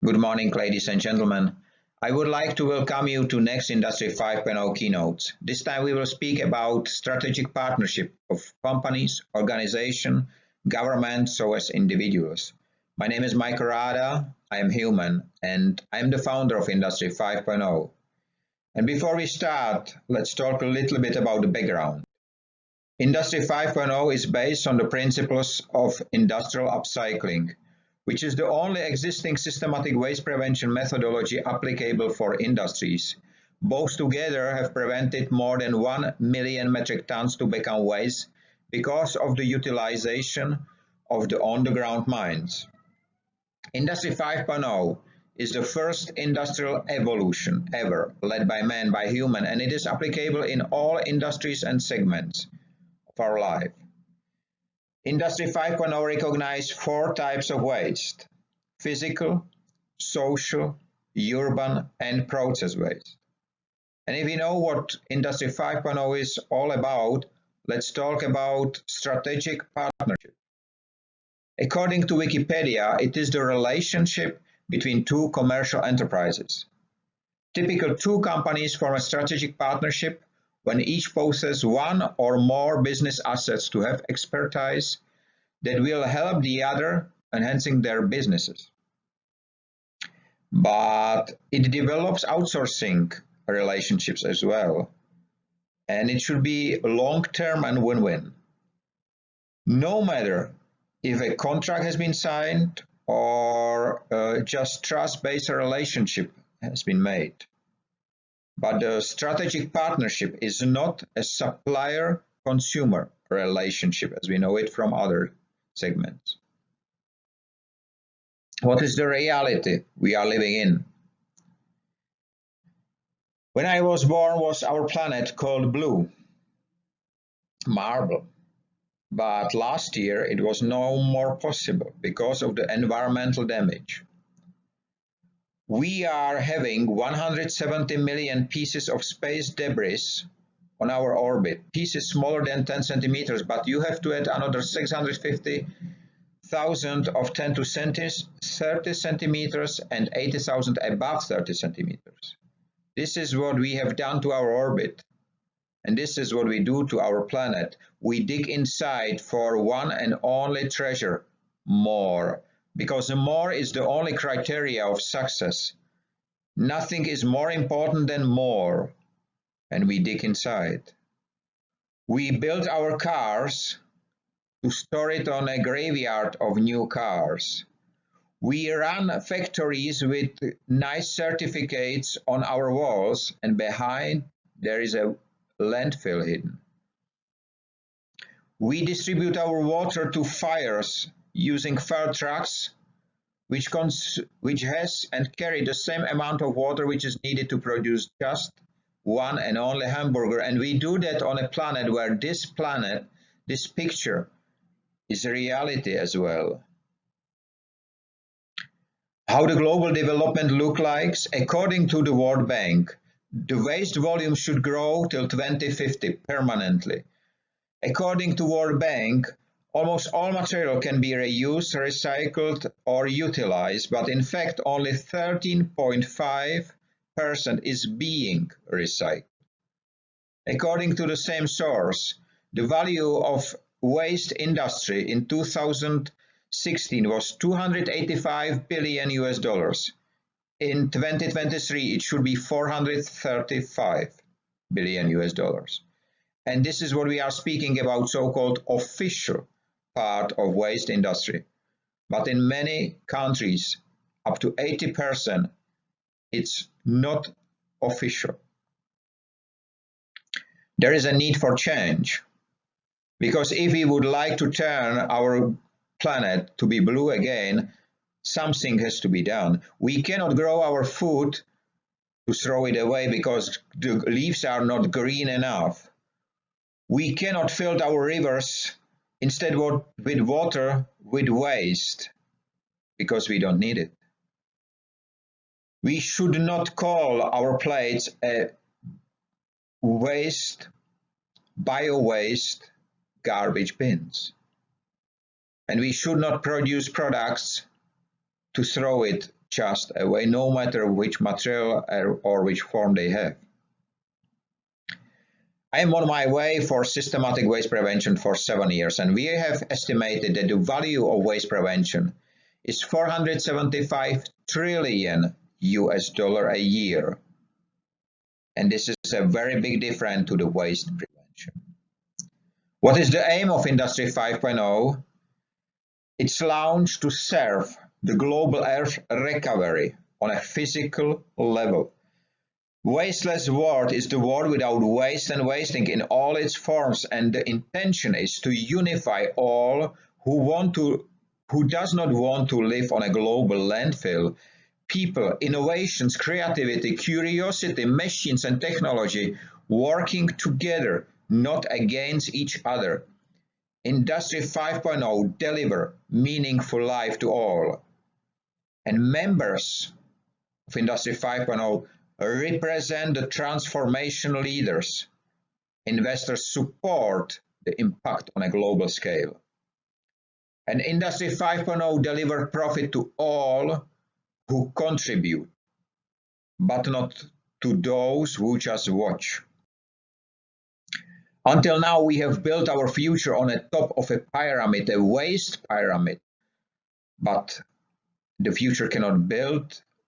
Good morning, ladies and gentlemen. I would like to welcome you to next Industry 5.0 keynotes. This time we will speak about strategic partnership of companies, organizations, governments, so as individuals. My name is Rada, I am human, and I am the founder of Industry 5.0. And before we start, let's talk a little bit about the background. Industry 5.0 is based on the principles of industrial upcycling, which is the only existing systematic waste prevention methodology applicable for industries. Both together have prevented more than 1 million metric tons to become waste because of the utilization of the on-the-ground mines. Industry 5.0 is the first industrial evolution ever led by man, by human, and it is applicable in all industries and segments of our life. Industry 5.0 recognizes 4 types of waste: physical, social, urban, and process waste. And if you know what Industry 5.0 is all about, let's talk about strategic partnership. According to Wikipedia, it is the relationship between 2 commercial enterprises. Typical 2 companies form a strategic partnership when each possesses 1 or more business assets to have expertise that will help the other enhancing their businesses. But it develops outsourcing relationships as well, and it should be long-term and win-win. No matter if a contract has been signed or just trust-based relationship has been made. But the strategic partnership is not a supplier-consumer relationship as we know it from other segments. What is the reality we are living in? When I was born, was our planet called blue, marble. But last year it was no more possible because of the environmental damage. We are having 170 million pieces of space debris on our orbit, pieces smaller than 10 centimeters, but you have to add another 650,000 of 10 to 30 centimeters and 80,000 above 30 centimeters. This is what we have done to our orbit. And this is what we do to our planet. We dig inside for one and only treasure, more. Because the more is the only criteria of success. Nothing is more important than more. And we dig inside. We build our cars to store it on a graveyard of new cars. We run factories with nice certificates on our walls, and behind there is a landfill hidden. We distribute our water to fires using fire trucks, which has and carry the same amount of water which is needed to produce just one and only hamburger. And we do that on a planet where this picture is a reality as well. How the global development look like? According to the World Bank, the waste volume should grow till 2050 permanently. According to World Bank, almost all material can be reused, recycled, or utilized, but in fact only 13.5% is being recycled. According to the same source, the value of waste industry in 2016 was $285 billion US. In 2023, it should be $435 billion US. And this is what we are speaking about, so-called official part of waste industry. But in many countries, up to 80%, it's not official. There is a need for change. Because if we would like to turn our planet to be blue again, something has to be done. We cannot grow our food to throw it away because the leaves are not green enough. We cannot fill our rivers instead with water with waste because we don't need it. We should not call our plates a waste, bio-waste, garbage bins. And we should not produce products to throw it just away, no matter which material or which form they have. I am on my way for systematic waste prevention for 7 years, and we have estimated that the value of waste prevention is 475 trillion US dollar a year. And this is a very big difference to the waste prevention. What is the aim of Industry 5.0? It's launched to serve the global earth recovery on a physical level. Wasteless world is the world without waste and wasting in all its forms, and the intention is to unify all who does not want to live on a global landfill. People, innovations, creativity, curiosity, machines and technology working together, not against each other. Industry 5.0 deliver meaningful life to all. And members of Industry 5.0 represent the transformation leaders. Investors support the impact on a global scale. And Industry 5.0 deliver profit to all who contribute, but not to those who just watch. Until now, we have built our future on the top of a pyramid, a waste pyramid, but the future cannot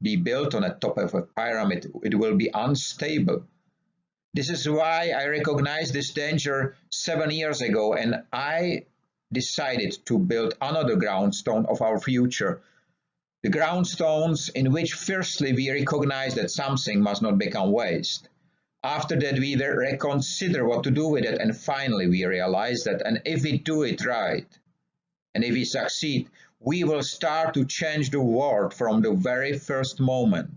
be built on the top of a pyramid. It will be unstable. This is why I recognized this danger 7 years ago, and I decided to build another groundstone of our future. The groundstones in which firstly we recognize that something must not become waste. After that we reconsider what to do with it, and finally we realize that, and if we do it right, and if we succeed, we will start to change the world from the very first moment.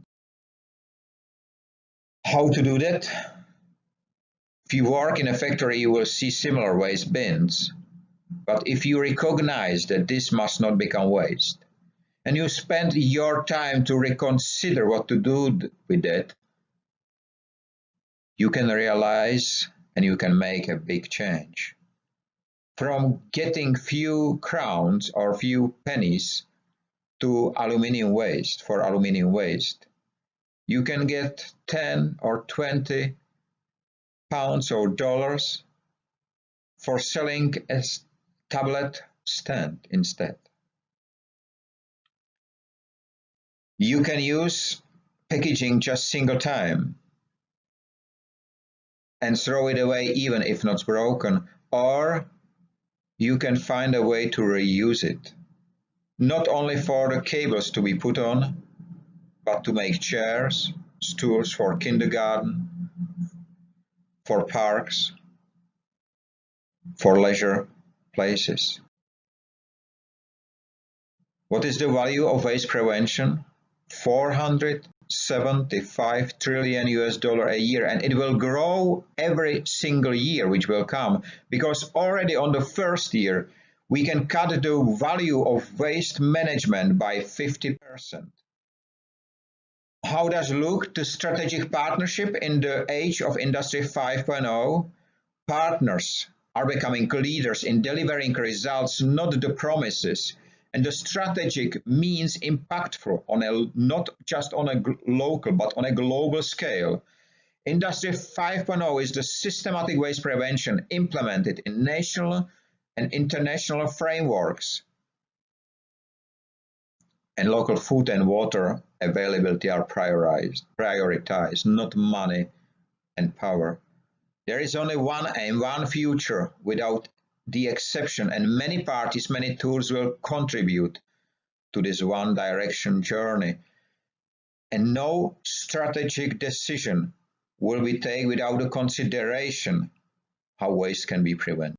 How to do that? If you work in a factory, you will see similar waste bins. But if you recognize that this must not become waste, and you spend your time to reconsider what to do with it, you can realize and you can make a big change. From getting few crowns or few pennies to aluminium waste, for aluminium waste, you can get 10 or 20 pounds or dollars for selling a tablet stand instead. You can use packaging just single time and throw it away even if not broken, or you can find a way to reuse it, not only for the cables to be put on, but to make chairs, stools for kindergarten, for parks, for leisure places. What is the value of waste prevention? 475 trillion US dollar a year, and it will grow every single year which will come, because already on the first year we can cut the value of waste management by 50%. How does look the strategic partnership in the age of Industry 5.0? Partners are becoming leaders in delivering results, not the promises. And the strategic means impactful on not just on a local, but on a global scale. Industry 5.0 is the systematic waste prevention implemented in national and international frameworks. And local food and water availability are prioritized, not money and power. There is only one aim, one future without the exception, and many parties, many tools will contribute to this one direction journey. And no strategic decision will be taken without a consideration how waste can be prevented.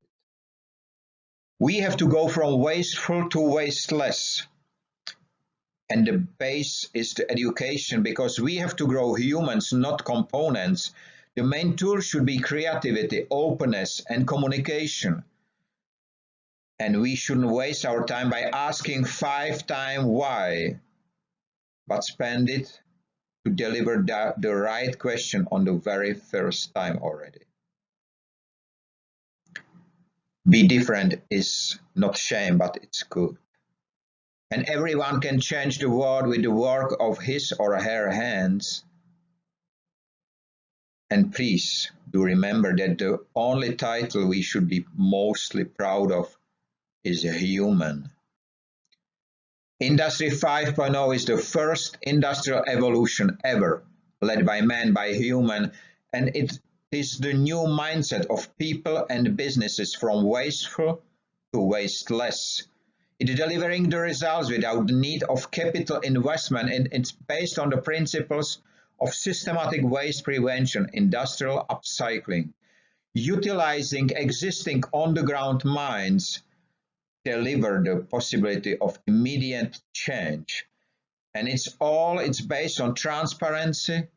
We have to go from wasteful to wasteless. And the base is the education, because we have to grow humans, not components. The main tool should be creativity, openness, and communication. And we shouldn't waste our time by asking 5 times why, but spend it to deliver the right question on the very first time already. Be different is not shame, but it's good. and everyone can change the world with the work of his or her hands. And please do remember that the only title we should be mostly proud of is a human. Industry 5.0 is the first industrial evolution ever led by man, by human, and it is the new mindset of people and businesses from wasteful to wasteless. It is delivering the results without the need of capital investment, and it's based on the principles of systematic waste prevention, industrial upcycling, utilizing existing on-the-ground mines, deliver the possibility of immediate change. And it's based on transparency,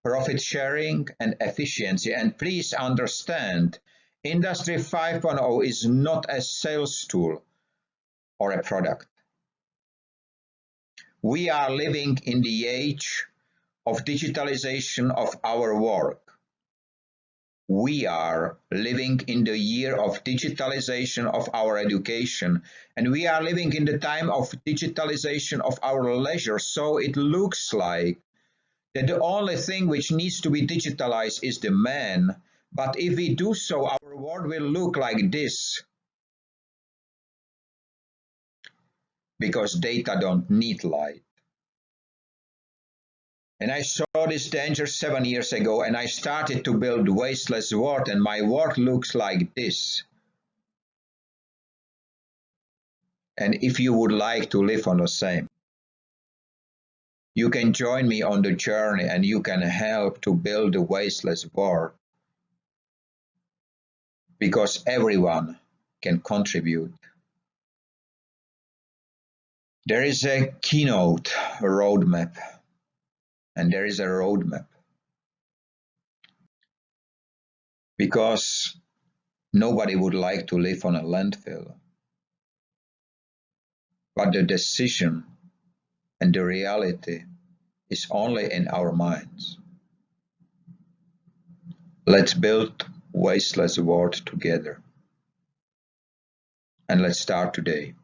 profit sharing, and efficiency. And please understand, Industry 5.0 is not a sales tool or a product. We are living in the age of digitalization of our work. We are living in the year of digitalization of our education, and we are living in the time of digitalization of our leisure. So it looks like that the only thing which needs to be digitalized is the man. But if we do so, our world will look like this, because data don't need light. And I saw this danger 7 years ago, and I started to build wasteless world, and my world looks like this. And if you would like to live on the same, you can join me on the journey, and you can help to build a wasteless world, because everyone can contribute. There is a keynote, a roadmap, and there is a roadmap, because nobody would like to live on a landfill. But the decision and the reality is only in our minds. Let's build wasteless world together. And let's start today.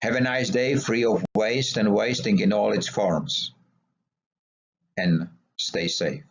Have a nice day, free of waste and wasting in all its forms. And stay safe.